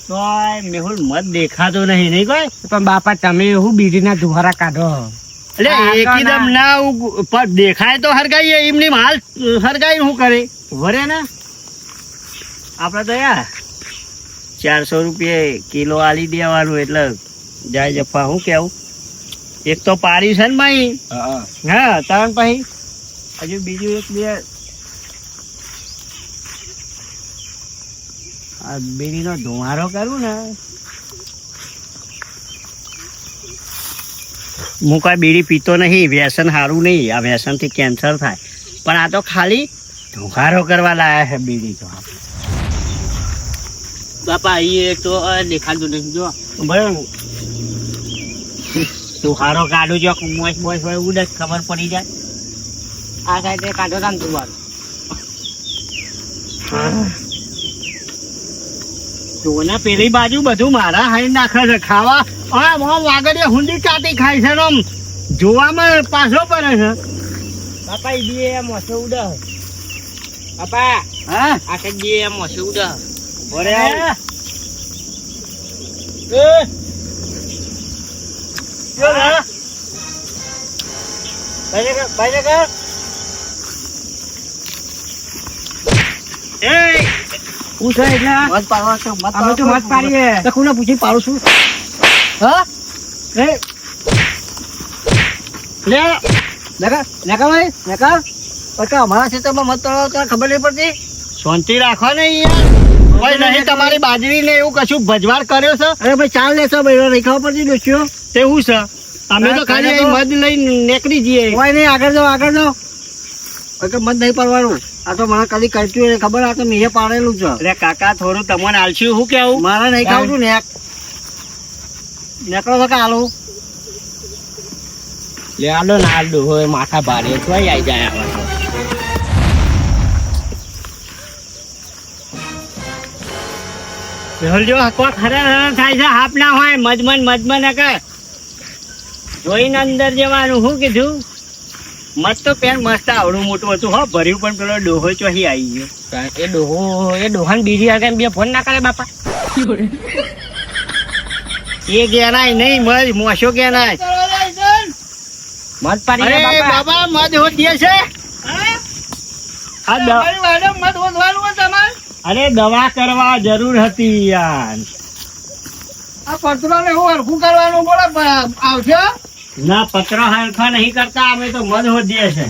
તો મેહુલ મત દેખાતો નહીં નહીં કોઈ પણ બાપા તમે એવું બીડીના ધુવારા કાઢો એટલે એકદમ ના પણ દેખાય તો હરગાઈએ એમની હાલ હરગાઈ શું કરે વરે ને આપડે તો યાર 400 રૂપિયા કિલો આલી દેવાનું એટલે જાય જફા શું કેવું એક તો પારી છે ને ભાઈ હા તારણ પછી હજુ બીજું એક બે આ બીડીનો ધુમારો કરું ને હું કોઈ બીડી પીતો નહીં વ્યસન સારું નહીં આ વ્યસનથી કેન્સર થાય પણ આ તો ખાલી ધુમારો કરવા લાયા છે બીડી તો બાપા એ તો દેખાતું નથી જો બરાબર ધુમારો કાઢું જો મોસ મોસ હોય ઉડે ખબર પડી જાય આ સાઈડે કાઢો તાન ધુવારો જોના પેલી બાજુ બધું મારા હાઈ નાખે છે ખાવા આમ વાગડે હુંડી ચાટી ખાય છે આમ જોવામાં પાછો પડે છે બાપા એ બી મોસે ઉડે બાપા હા આ સાઈડ બી મોસે ઉડે ઓરે પૂછી પાડું છું હા અમારા ક્ષેત્રમાં મત ખબર નહીં પડતી શાંતિ રાખો ને યાર નહીં તમારી બાજરી ને એવું કશું ભજવાડ કર્યો છે અરે ભાઈ ચાલ લેશો ભાઈ નહીં ખબર પડતી ડોસ્યો તેવું છે અમે તો ખાલી મધ લઈને નીકળી જઈએ કોઈ નહીં આગળ જાઓ મત નહીં પડવાનું આ તો મને કદી કરતું ખબર આ તો મેં પાડેલું છે અરે કાકા થોડું તમને આલશું શું કેવું મારે નહીં ખાવું ને નેકળો તો કે આલું લે આલો ને આલુ હોય માથા ભારે તો આવી જાય જો કોક હરણ થાય છે હાપ ના હોય મજમન કે જોઈને અંદર જવાનું શું કીધું મત તો પેન મસ્ત આવડું મોટું હતું હો ભર્યું પણ પેલો ડોહો ચોહી આવી ગયો એ ડોહાન બીજી આગળ બે ફોન ના કરે બાપા એ ગેનાય નહીં મજ મોશો ગેનાય મત પાડી અરે બાબા મત હોતી છે અરે દવા કરવા જરૂર હતી યાર આ પતરા ને હું હરખું કરવાનું બોલે આવશે ના પત્ર હરખા નહીં કરતા અમે તો મધ હોદીએ છે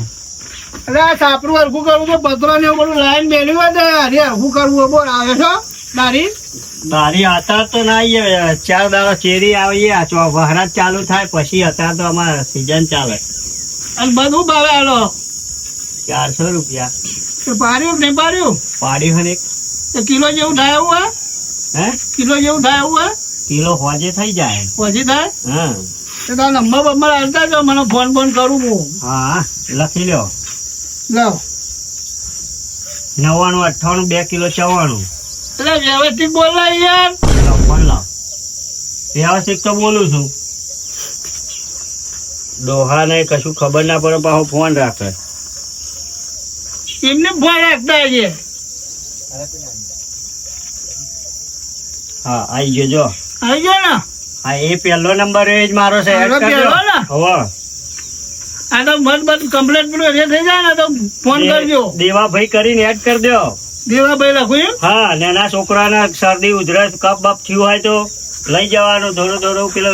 અરે આ સાપરું હરખું કરવું તો પતરા ને એવું બધું લાઈન બેઠી હોય ને અરે હરખું કરવું બોલ આવે છો દારી બારી અત્યાર તો ના 4 દાડા ચેરી આવીએ વહરાત ચાલુ થાય પછી અત્યારે તો અમારે સીઝન ચાલે અને બધું ભાવે હાલો 400 રૂપિયા પાડ્યું નહીં પાડ્યું પાડ્યું ને તો કિલો જેવું થાય એવું હે હે કિલો જેવું થાય એવું હે કિલો હોજે થઈ જાય પછી થાય હા તો તારો નંબર આવતા જો મને ફોન કરું હું હા લખી લ્યો લાવ 99 98 2 કિલો 94 એટલે વ્યવસ્થિત બોલ યાર ફોન લાવ વ્યવસ્થિત તો બોલું છું ડોહા ને કશું ખબર ના પડે પાછો ફોન રાખે એમને ફોન રાખતા છે હા આઈ ગયો જો આવી ગયો ને હા એ પહેલો નંબર એ જ મારો છે એડ કરજો હવે આ તો મત કમ્પ્લેટ પેલું એ થઈ જાય ને તો ફોન કરજો દેવાભાઈ કરીને એડ કરી દો દેવાભાઈ લખું એમ હા નાના છોકરાના શરદી ઉધરસ કફ બફ થયું હોય તો લઈ જવાનું થોડું પેલો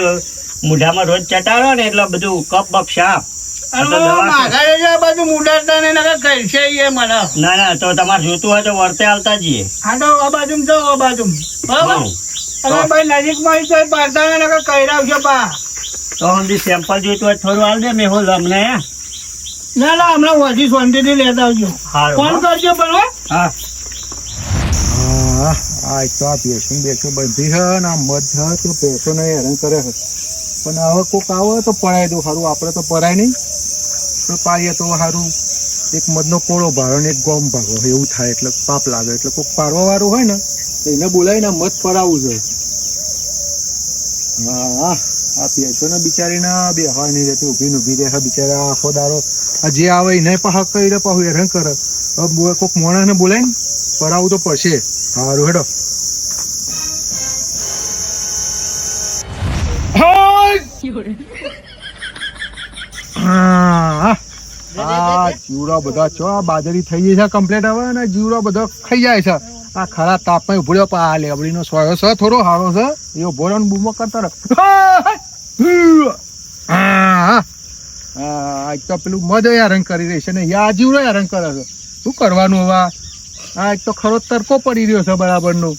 મોઢામાં રોજ ચટાડો ને એટલે બધું કફ બફ સાફ ના તો તમારે જોતું હોય તો વર્તે આવતા જઈએ હા તો આ બાજુ જાઓ આ બાજુ બરાબર અને ભાઈ નજીકમાં તો પાડતા કહેરાવજો બા તો હમણાં સેમ્પલ જોઈતું હોય થોડું આલ દે મેહુલ અમને ના હમણાં વધી શાંતિથી લેતા આવજો ફોન કરજો બરાબર હા તો આ ભેંસું બધી છે ને આ મધ છે તો ભેંસોને હેરાન કરે છે પણ હવે કોઈક આવે તો પડાય દો સારું આપણે તો પડાય નહીં તો પાડીએ તો સારું એક મધનો પોળો ભારો ને એક ગોમ ભાગો એવું થાય એટલે પાપ લાગે એટલે કોઈક પાડવા વાળું હોય ને તો એને બોલાવીને મધ પડાવવું જોઈએ હા આ ભેંસોને બિચારીને બેહવા નહીં રહેતી ઊભી રહે બિચારા આખો દારો જે આવે એને પાછા કઈ પાછું હેરાન કરે હવે કોઈક મોણાને બોલાય ને પડાવવું તો પડશે સારું હેડો જીવડા બધા ચો આ બાજરી થઈ ગઈ છે કમ્પ્લીટ હવે અને જીવડા બધા ખાઈ જાય છે આ ખરા તાપમાં ઉભો રહ્યો આ લેબડીનો સોયો છે થોડો હારો છે એવો ભોળો ને બૂમો કરતા રહે આજ તો પેલું મધ હેરાન કરી રહી છે ને યા જીવડો હેરાન કરે છે શું કરવાનું હવે આજ તો ખરો તરકો પડી રહ્યો છે બરાબર નો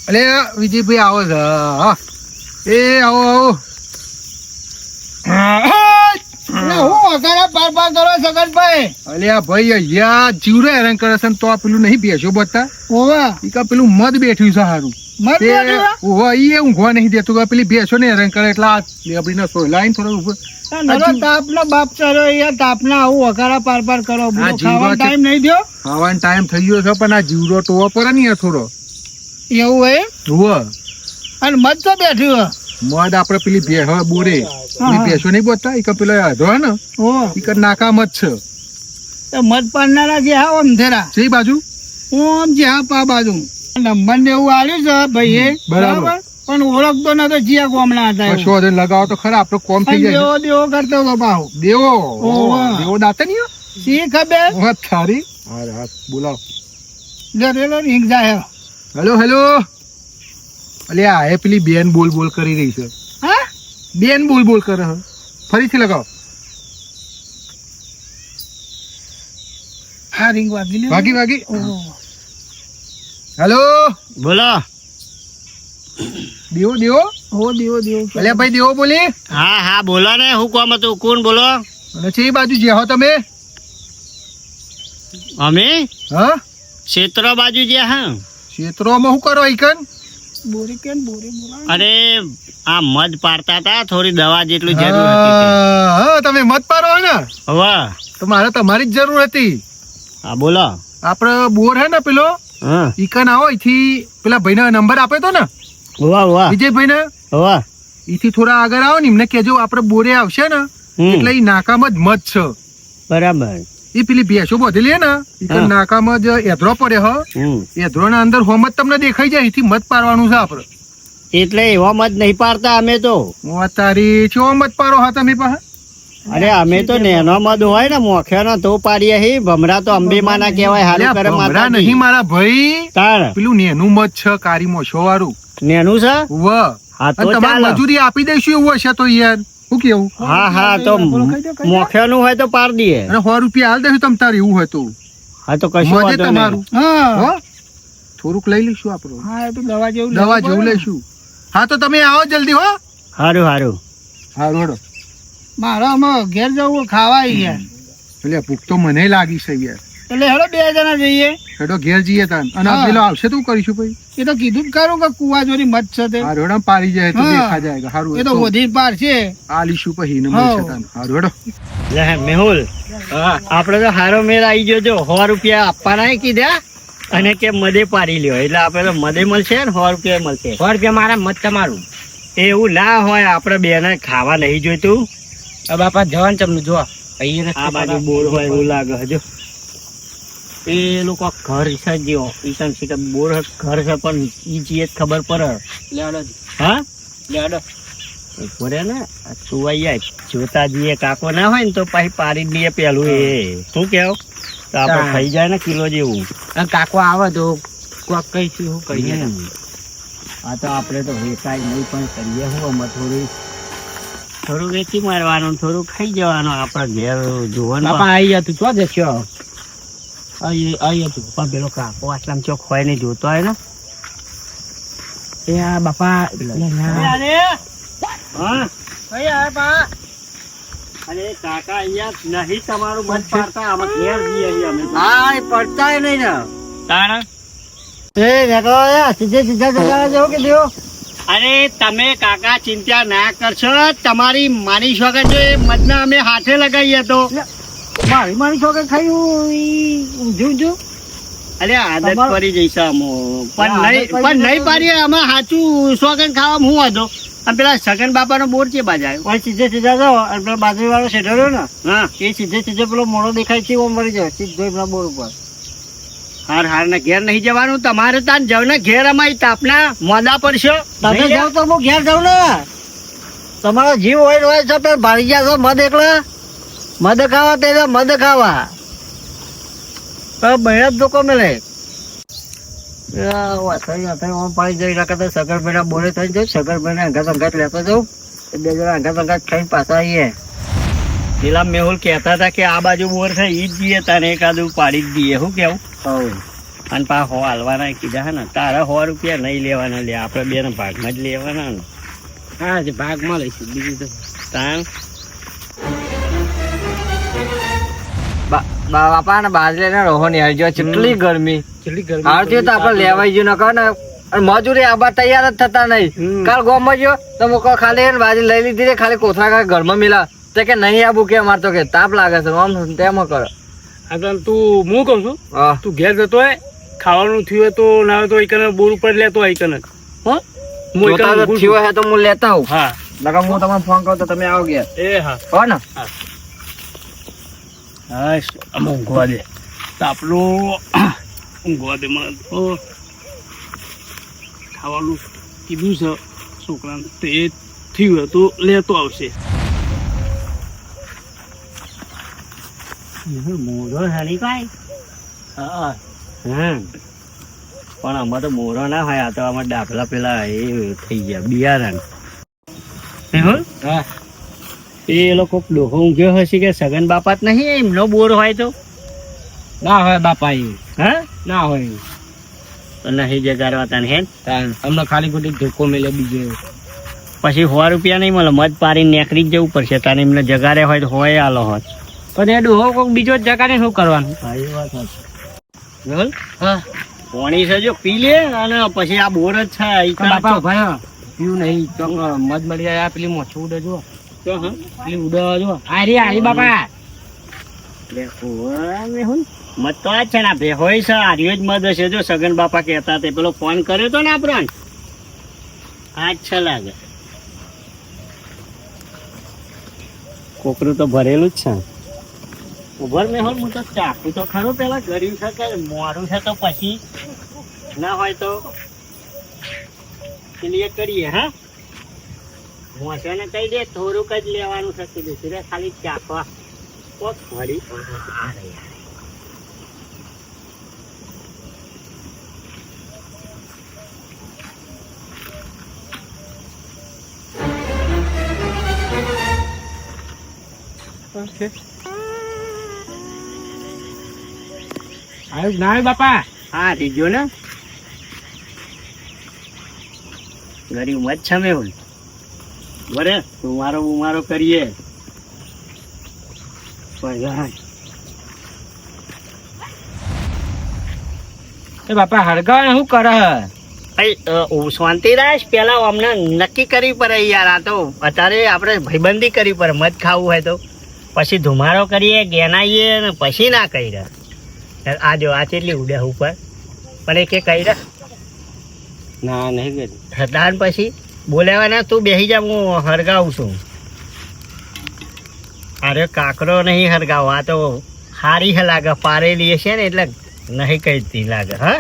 અલે વિજયભાઈ આવો છે હા એ આવો આવો હું વગાડા પાર પાર કરો સગનભાઈ. અલ્યા ભાઈ અહીંયા જીવડો હેરાન કરે છે ને તો આ પેલું નહીં બેસ્યો બતા ઓવા ઈ પેલું મધ બેઠ્યું છે હારું મત બેઠું? ઓવા ઈ ઊંઘવા નહીં દેતું કે પેલી બેસો ને હેરાન કરે એટલે આ લેબડીનો સોયલાઈને થોડો ઉભો તાપનો બાપ ચરો યાર તાપના આવું વગાડા પાર પાર કરો આ જીવડો ખાવાનો ટાઈમ નહીં દો ખાવાનો ટાઈમ થઈ ગયો છે પણ આ જીવડો ટોવો પડે ને યાર થોડો એવું હોય હોવે અને મત તો બેઠું હે. મધ આપડે પેલી ભેહ બોરે પેલી ભેસો નહીં બોલતા ઈ પેલો આધો હે ને ઓ ઈ નાકા મધ છે તો મત પાડનારા જે હા ઓમ ધેરા છે બાજુ ઓમ જે હા પા બાજુ નંબર ને એવું આવ્યું છે ભાઈ બરાબર. પણ ઓળખતો નતો જીયા ગોમના હતા એવું. કશો વાંધો નહીં, લગાવો તો ખરા આપણો કોમ થઈ અને જાય દેવો દેવો કરતો હતો પાહો દેવો ઓવા. દેવો દાતે નહીં શી ખબર વાત થારી હા હા બોલાવો જરેલો રીંગ જાય હેલો હેલો અલ્યા આ પેલી બેન બોલ બોલ કરી રહી છે હા બેન બોલ બોલ કરે છે ફરીથી લગાવો હા રીંગ વાગી લે વાગી વાગી ઓહો. હેલો બોલો. દેવો દેવો ઓ દેવો દેવો અલ્યા ભાઈ દેવો બોલી હા હા બોલો ને હું કોમ હતું કોણ બોલો? અને છે એ બાજુ જે હો તમે અમે હા ક્ષેત્ર બાજુ જ્યાં હા. ક્ષેત્રોમાં શું કરો ઈકન બોરી કેન બોરી બોલા અરે આ મધ પાડતા હતા થોડી દવા જેટલું જરૂર હતી તે. હા તમે મત પારો ને હવે તો મારે તમારી જ જરૂર હતી હા બોલો. આપડે બોર હે ને પેલો હા ઈકન આવો અહીંથી પેલા ભાઈને નંબર આપે તો ને વાહ વાહ વિજયભાઈ ને વાહ. ઈથી થોડા આગળ આવો ને એમને કેજો આપડે બોરે આવશે ને એટલે ઈ નાકામાં જ મત છે બરાબર. એ પેલી ભેંસો બધેલી હે ને ઈ હા. નાકામાં જ એધરો પડે હ એધરો ના અંદર હોમ જ તમને દેખાઈ જાય એથી મત પારવાનું છે આપડે એટલે એવા મધ નહીં પાડતા અમે તો. ઓ તારી છો મત પારો હા તમે પાસે અરે અમે તો નેનો મધ હોય ને મોખેનો તો પાડીએ હી. ભમરા તો અંબેમાં ના કહેવાય હારું કરે ભમરા માતાજી. નહીં મારા ભાઈ તાણ પેલું નેનું મત છે કારી મોશો વાળું નેનું છે. વ હા તો અને તમારે ચાલો. મજૂરી આપી દઈશું એવું હશે તો યાર શું કેવું હા હા તો મોખેનું હોય તો પાડ દઈએ. અને 100 રૂપિયા હાલ દેશું તમ તારે એવું હોય તો હા તો કશું મજે વાંધો નહીં. તમારું હા હો થોડુંક લઈ લઈશું આપણું હા એ તો દવા જેવું દવા લેવું જેવું પડે ને. લઈશું હા તો તમે આવો જલ્દી હો હારું હારું. હા રોડો મારે આમાં ઘેર જવું ખાવા આવી ગયા એટલે ભૂખ તો મને લાગી છે યાર એટલે હેડો 2 જણા જઈએ હેડો ઘેર જઈએ તાન અને આ હા. પેલો આવશે તો કરીશું ભાઈ એ તો કીધું જ ખરું કે કુવા જોડી મત છે તે હા રોડા પાડી જાય તો હા. દેખા જાયગા હારું એ તો વધી પાર છે આલીશું પછી ને હા. મળશે તાન હા રોડો લે મેહુલ હા આપડે તો હારો મેળ આવી ગયો જો 100 રૂપિયા આપવાના ય કીધા અને કે મદે પાડી લ્યો એટલે આપડે તો મદે મળશે ને 100 રૂપિયા મળશે. 100 રૂપિયા મારા મત તમારું. એવું ના હોય આપડે બેને ખાવા નહીં જોઈતું. આ બાપા જવાન ચમનું જો અહીંયા આ બાજુ બોર હોય એવું લાગે હજુ એ લોકો ઘર છે જે ઈશાન સીધા બોર ઘર છે પણ ઈ ચીજ ખબર પડે. લેડો હા લેડો બોરે ને સુવાઈ જાય જોતા જઈએ કાકો ના હોય ને તો પછી પાડી દઈએ પેલું એ શું કેવું તો આપડે હા. ખાઈ જાય ને કિલો જેવું. અને કાકો આવે તો કોક કહીશું શું કહીએ આ તો આપડે તો વેચાય નહીં પણ કરીએ હું અમે થોડું વેચી મારવાનું થોડું ખાઈ જવાનું આપડે ઘેર જોવાનું. બાપા આવી હતું ચો દેખ્યો અહીં હતું પણ પેલો કાકો આટલામાં ચોક હોય નહીં જોતો હોય ને. એ આ બાપા હા કઈ આવે પા અરે કાકા અહીંયા નહીં તમારું મત પાડતા આમાં ઘેર જઈએ છીએ અમે. હા એ પડતા નહીં ને તાણા એ દેખો સીધે સીધા જતા જવું કે દેવો અરે તમે કાકા ચિંતા ના કરશો તમારી માની શકો છો એ મતના અમે હાથે લગાવીએ તો. મારી છોકરા ખાયું ઊંધું ઊંધું અરે આદત તમારું- પડી જઈશ અમો પણ આદત નહીં પડી પણ જશે. નહીં પાડીએ આમાં સાચું સોગન ખાવામાં હું હતો અને પેલા સગન બાપાનો બોર છે બાજા ઓય સીધે સીધા જાઓ અને પેલો બાજુ વાળો શેઠો રહ્યો ને હા એ સીધે સીધે પેલો મોડો દેખાય છે એવો મરી જાય સીધો પેલા બોર ઉપર હાર હાર ને ઘેર નહીં જવાનું તમારે તાન જાવ ને ઘેર અમારી તાપના મોદા પડશો તમે નહીં જાઓ તો હું ઘેર જાઉં ને તમારો જીવ હોય છે પેલા ભાડી ગયા છો મદ એકલા મદ ખાવા તે મદ ખાવા બહેરા જ લોકો મેલે પાડી જઈ રાખે તો સગરભાઈ બોલે થઈ જાય સગરભાઈ અંગાત અંગાત લેતો જાઉં બે જણા અંગાત ખાઈને પાછા આવીએ પેલા મેહુલ કહેતા હતા કે આ બાજુ બોર છે ઈ જ દઈએ તારે એકાદું પાડી જ દઈએ શું કેવું અને પા હો હાલવાના કીધા હે ને તારા 100 રૂપિયા નહીં લેવાના લે આપણે બે ના ભાગમાં જ લેવાના ને હા ભાગમાં લઈશું બીજું તો તાણ બાપા ને બાજરી ને રોહો ની હરજો કેટલી ગરમી હારજો તો આપડે લેવાઈ ગયું ન કહો ને મજૂરી આબા તૈયાર જ થતા નહીં કાલ ગોમાં ગયો તો મૂકો ખાલી બાજરી લઈ લીધી રે ખાલી કોથળા ઘરમાં મિલા તે કે નહીં આબુ કે મારતો કે તાપ લાગે છે આમ તેમ કરો આગળ તું હું કહું છું તું ઘેર જતો હોય ખાવાનું થયું હોય તો ના હોય તો એકને બોર ઉપર લેતો હોય એકને હો હું થયું હોય તો હું લેતા આવું હા લગા હું તમને ફોન કરું તો તમે આવો ઘેર એ હા હો ને હા ઊંઘવા દે તાપલું ઊંઘવા દે મને તો ખાવાનું કીધું છે છોકરાને તો એ થયું હોય તો લેતો આવશે મોરો હરી ભાઈ હા પણ આમાં તો મોરો ના હોય આ તો આમાં દાખલા પેલા એ થઈ ગયા બિયારણ એ લોકો ડોહો ઊંઘ્યો હશે કે સગન બાપા જ નહીં એમનો બોર હોય તો ના હોય બાપા એ હા ના હોય તો નહીં જગાડવા તને હે અમને ખાલી ખોટી ધોકો મેલે બીજે પછી 100 રૂપિયા નહીં મળે મધ પારીને નીકળી જ જવું પડશે તારે એમને જગાડે હોય તો હોય આલો હોત પણ એ ડોહો કોઈક બીજો જ જગાડે શું કરવાનું હા પાણી છે જો પી લે અને પછી આ બોર જ છે બાપા ભાઈ પીવું નહીં તો મધ મળી જાય પેલી મોછું ઉડે જો પેલી ઉડે જો આરી બાપા મત તો આ જ છે ને બે હોય છે આર્યો જ મધ હશે જો સગન બાપા કહેતા તે પેલો ફોન કર્યો તો ને આપણને આ જ છે લાગે કોકરું તો ભરેલું જ છે ઉભર મેં હોલ હું તો ચાકુ તો ખરું પેલા ગળ્યું છે કે મોડું છે તો પછી ના હોય તો ક્લિયર કરીએ હા મોસાને કહી દે થોડુંક જ લેવાનું છે કીધું છે ખાલી ચાખવા કોક વળી આવ્યું ના આવ્યું બાપા હા રીજો ને ગરીબ મત છે મેં બરે તુમારો બુમારો કરીએ એ બાપા હળગાવે શું કરે શાંતિ રાખ પેલા અમને નક્કી કરવી પડે યાર આ તો અત્યારે આપણે ભાઈબંધી કરવી પડે મધ ખાવું હોય તો પછી ધુમારો કરીએ ગેનાઈએ ને પછી ના કહી રહ્યા આ જો આ કેટલી ઉડે ઉપર પણ એ કે કહી રહ્યા ના નહીં કરી હટાણ પછી બોલાવા ના તું બેસી જા હું હરગાવું છું અરે કાકરો નહીં હરગાવો આ તો હારી લાગે પારેલી હશે ને એટલે નહીં કહેતી લાગે હા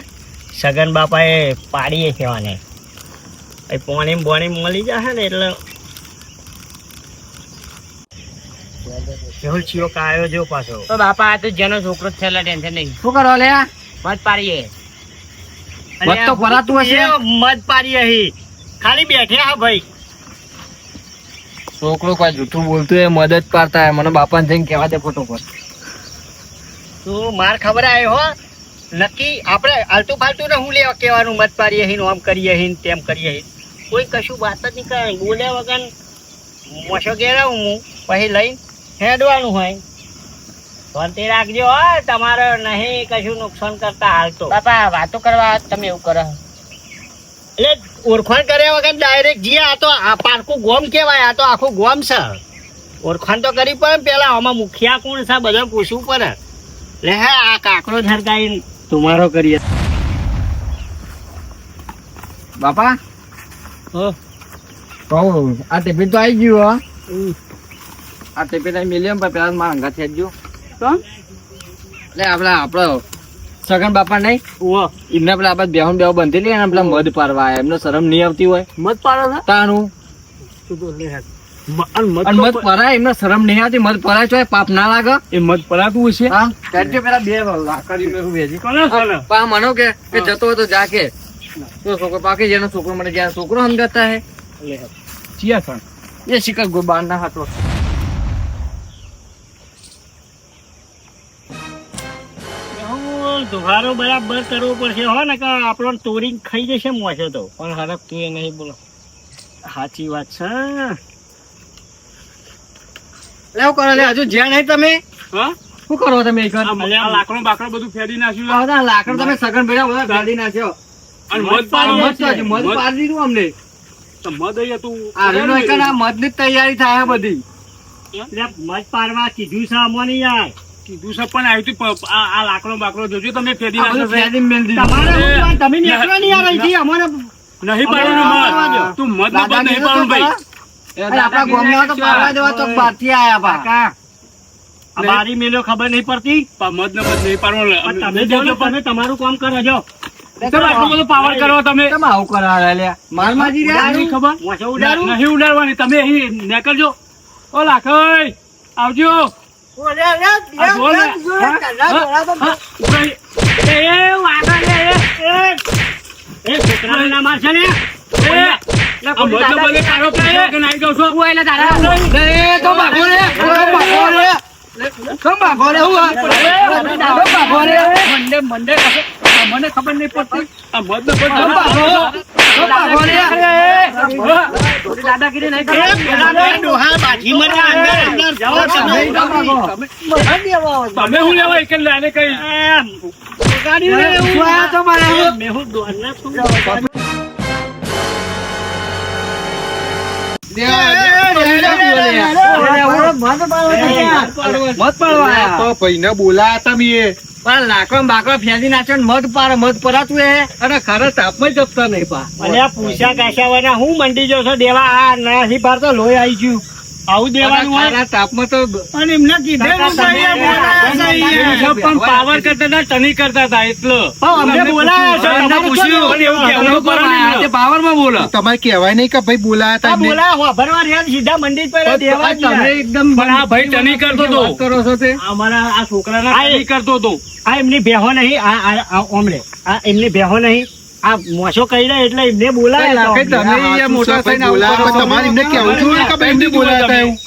સગન બાપાએ પાડીએ કહેવાને એ પોણી બોણી મળી જશે ને એટલે કેવું છીઓ કાયો જો પાછો તો બાપા આ તો જેનો છોકરો જ છે ટેન્શન નહીં શું કરો લે મત પાડીએ મત તો પરાતું હશે મત પાડીએ હી ખાલી બેઠે હા ભાઈ છોકરો કોઈ જૂઠું બોલતું એ મદદ પાડતા મને બાપાને જઈને કહેવા દે ફોટોફોટ તું માર ખબર આવે હો નક્કી આપણે આલતું ફાલતું ને હું લેવા કહેવાનું મત પાડીએ હીન આમ કરીએ હીન તેમ કરીએ હીન કોઈ કશું વાત જ નહીં કરે બોલ્યા વગર મોશો ઘેરાવું હું પછી લઈને હેડવાનું હોય શાંતિ રાખજો હો તમારે નહીં કશું નુકસાન કરતા હાલતો બાપા વાતો કરવા તમે એવું કરો એટલે ઓળખાણ કર્યા વગર ડાયરેક્ટ જીએ આ તો આ પારકું ગોમ કહેવાય આ તો આખું ગોમ છે ઓળખાણ તો કરી પડે ને પેલા આમાં મુખિયા કોણ છે બધા પૂછવું પડે એટલે હે આ કાકરો ધરકાઈને તમારો કરીએ બાપા કહું આ ટિફિન તો આવી ગયું હો આ ટિફિન અહીં મિલિયમ પર પેલા મારા અંગા થઈ ગયું તો એટલે આપડે સગન બાપા નહીં એમને પેલા આપણે બેહું બેહું બંધી લઈએ ને પેલા મધ પારવા એમને શરમ નહીં આવતી હોય મત પાડો ને તાનું અને મત અને મત પરાય એમને શરમ નહીં આવતી મત પરાય તો પાપ ના લાગે એ મત પરાતું હશે હા કાઢજો પેલા બે લાકડી મેં વેજી કોને કોને પા મનો કે જતો હોય તો જા કે તો છોકરો પાકી જેનો છોકરો મને જ્યાં છોકરો સમજાતા હે ચિયા સણ એ શિકાર ગોબાન ના હાથો દુહારો બરાબર કરવો પડશે હો ને કે આપણો તોડી ખાઈ જશે મોસે તો પણ હરક તું એ નહીં બોલો સાચી વાત છે લેવ કરો લે હજુ જ્યાં નહીં તમે હા શું કરો તમે એક આ લાકડો બાકડો બધું ફેરી નાખ્યું છે. બધા લાકડ તમે સગન ભેડા બધા ગાડી નાખ્યો અને મત મત પાડી દીધું અમને તો મત અહીંયા તું આરેનો એક આ મતની જ તૈયારી થાય બધી એટલે મત પાડવા કીધું છે અમને યાર કીધું છે પણ આવ્યું તું આ લાકડો બાકડો જોજો તમે ફેરી આ બધું નાખ્યો છે. ફેરી મેલ દીધું તમારે શું જોવાનું? તમે નીકળો નહીં યાર અહીંથી. અમને નહીં પાડવાનું મત તું મત નો મત નહીં પાડવાનું ભાઈ અરે આપણા ગામમાં તો પાડવા દેવા તો બહારથી આયા બા કાકા આ બારી મેલો ખબર નહીં પડતી મત નો મત નહીં પાડવાનું પણ તમે જજો, તમે તમારું કામ કરો જો તમે આટલો બધો પાવર કરો તમે કેમ આવું કરાવે લ્યા માર માજી રહ્યા નહીં ખબર મોસે ઉડાડું નહીં ઉડાડવાની તમે અહીં નીકળજો ઓ લાખઈ આવજો આ બોલ ને. ઉડાઈ. એ વાગા લે એ છોકરાને ના મારશે ને આ મત નો બધે તારો પ્રેમ કે નાઈ દઉં છું તો ભાગો રે કેમ ભાગો રે હું ભાગો રે મને ખબર નહીં પડતી આ મત નો મત ભાગો રે દાદાગીરી નહીં એ પેલા ડોહા બાજી મને અંદર અંદર જાઓ તમે તમે હું લેવા એક લાને કઈ ગાડી લે તો મારે મેહુલ દોરના શું મત પાડવા તો ભાઈને બોલાયા તમે પણ લાકડો બાકડો ફેંદી નાખ્યો ને મધ પાડે મધ પરાતું એ અને ખરે તાપમાં જપતા નહીં પા અને આ પૂછા ગાશાવાના હું મંડી જો છો દેવા આ નથી પાડતો લોહી આવી ગયું આવું દેવાનું હોય ખારા તાપમાં તો અને એમને કીધેલું છે પણ પાવર કરતા હતા ટની કરતા હતા એટલો અમને બોલાયા છે તમને પૂછ્યું પણ એવું કહેવું પડે ને એમને. પાવરમાં બોલો તમારે કહેવાય નહીં કે ભાઈ બોલાયા હતા એમને? બોલાયા ભરવા રહ્યા સીધા મંડી પર દેવા જ તમે ગયા. એકદમ પણ આ ભાઈ ટની કરતો હતો. વાત કરો છો તે અમારા આ છોકરાના ટની કરતો હતો આ એમની બેહો નહીં આ ઓમલે આ એમની બેહો નહીં આ મોસો કહી રહ્યા એટલે એમને બોલાયા લાગે હતા. તમે અહીંયા મોટા થઈને આવું બોલાયા કરો છો. પણ તમારે એમને કહેવું જોઈએ કે ભાઈ એમને બોલાયા હતા એવું?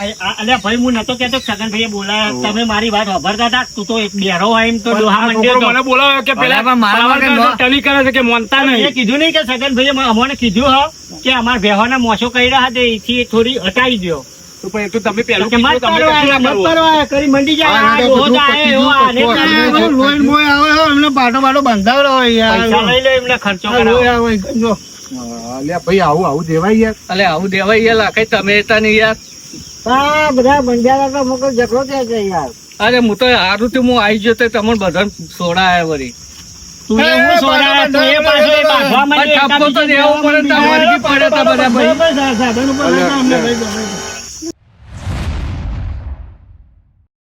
અલ્યા ભાઈ હું નતો કેતો છગનભાઈએ બોલાયા તમે મારી વાત સાંભળતા હતા તું તો એક બેરો હોય એમ તો ડોહા આ મંડ્યો છોકરો હતો. મને બોલાવ્યો કે પેલા પણ મારા પાવર વગર કરતા ટની કરે છે કે મોનતા એ નહીં કીધું નહીં કે છગનભાઈએ અમને કીધું હા કે અમારા બેહોના મોસો કહી રહ્યા હતા એથી થોડી હટાવી દો તો પછી તો તમે પહેલું કે મત કીધું, તમે પરવા, કશું ના મત કરવું. પરવા, કરી મંડી જાય આ આ તો ડોહો બધું જાય, પતી એવો ગયું, આને પતો જાય, આપણે બધું લોહી ને મોય આવે છે, એમને બાટો બાટો બંધાવેલો હોય યાર. પૈસા લઈ લે એમને ખર્ચો કરાવો. અલ્યા ભાઈ આવું દેવાય યાર. અલે આવું દેવાય યાર લાખે તમે હતા નહીં યાર આ બધા બંજારા તો મોકલ ઝઘડો થયો છે યાર. અરે હું તો હારું થી હું આવી ગયો તો તમને બધા સોડા આવ્યા વળી તું એ હું સોડા, તું એ પાછો એ બાંધવા માંડી, પણ ઠપકો તો દેવો પડે ને, તમારે બી પડે તો બધા ભાઈ. બરાબર, સાધન ઉપર ના અમને ભાઈ ગમે છે.